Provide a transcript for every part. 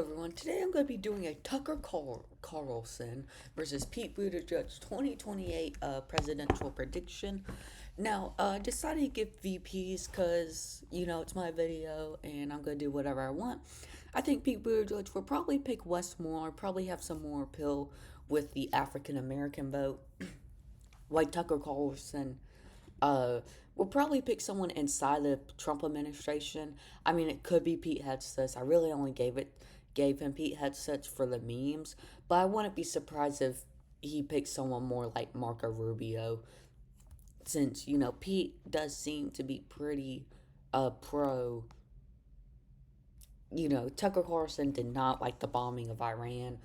Everyone, today I'm going to be doing a Carlson versus Pete Buttigieg 2028 presidential prediction. Now, I decided to give VPs because, it's my video and I'm going to do whatever I want. I think Pete Buttigieg will probably pick Westmore, probably have some more appeal with the African American vote. White Tucker Carlson we'll probably pick someone inside the Trump administration. I mean, it could be Pete Hegseth. I really only gave him Pete Hegseth for the memes, but I wouldn't be surprised if he picked someone more like Marco Rubio, since Pete does seem to be pretty pro. Tucker Carlson did not like the bombing of Iran,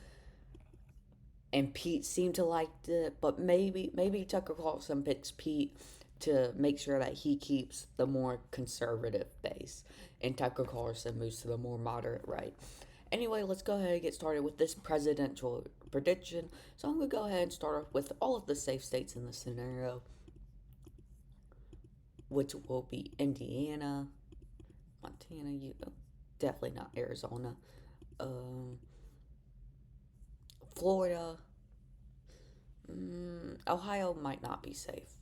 and Pete seemed to like it, but maybe Tucker Carlson picks Pete to make sure that he keeps the more conservative base, and Tucker Carlson moves to the more moderate right. Anyway, let's go ahead and get started with this presidential prediction. So I'm gonna go ahead and start off with all of the safe states in the scenario, which will be Indiana, Montana, definitely not Arizona, um, Florida. Ohio might not be safe.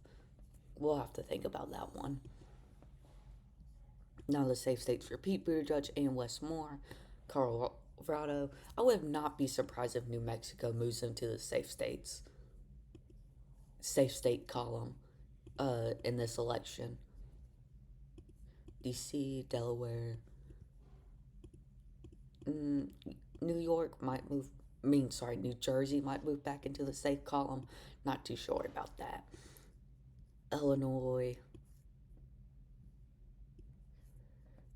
We'll have to think about that one. Now the safe states for Pete Buttigieg and Westmore, Colorado. I would not be surprised if New Mexico moves into the safe state column in this election. DC, Delaware, New York might move. New Jersey might move back into the safe column. Not too sure about that. Illinois.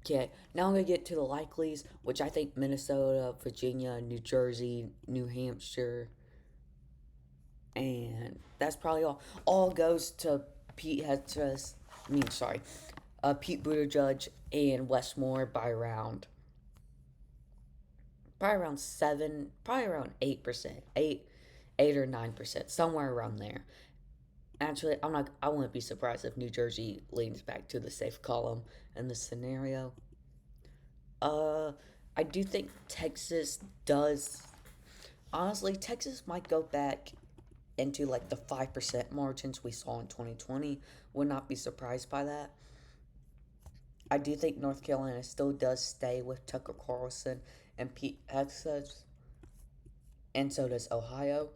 Okay, now I'm gonna get to the likelies, which I think Minnesota, Virginia, New Jersey, New Hampshire, and that's probably all. All goes to Pete Hegseth. Pete Buttigieg and Westmore by around 7, probably around 8%, 8 or 9%, somewhere around there. Actually, I wouldn't be surprised if New Jersey leans back to the safe column in this scenario. Uh, I do think Texas does. Honestly, Texas might go back into like the 5% margins we saw in 2020. Would not be surprised by that. I do think North Carolina still does stay with Tucker Carlson and Pete Hegseth, and so does Ohio.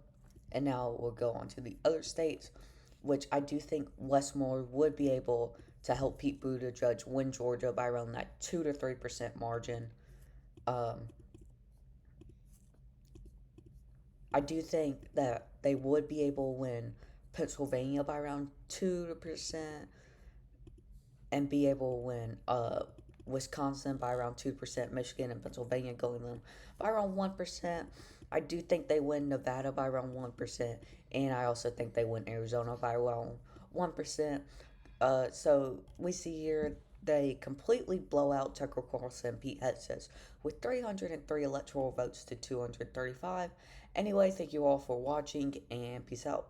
And now we'll go on to the other states, which I do think Westmore would be able to help Pete Buttigieg win Georgia by around that 2 to 3% margin. Um, I do think that they would be able to win Pennsylvania by around 2% and be able to win Wisconsin by around 2%, Michigan and Pennsylvania going them by around 1%. I do think they win Nevada by around 1%, and I also think they win Arizona by around 1%. So we see here they completely blow out Tucker Carlson, Pete Hegseth, with 303 electoral votes to 235. Anyway, thank you all for watching, and peace out.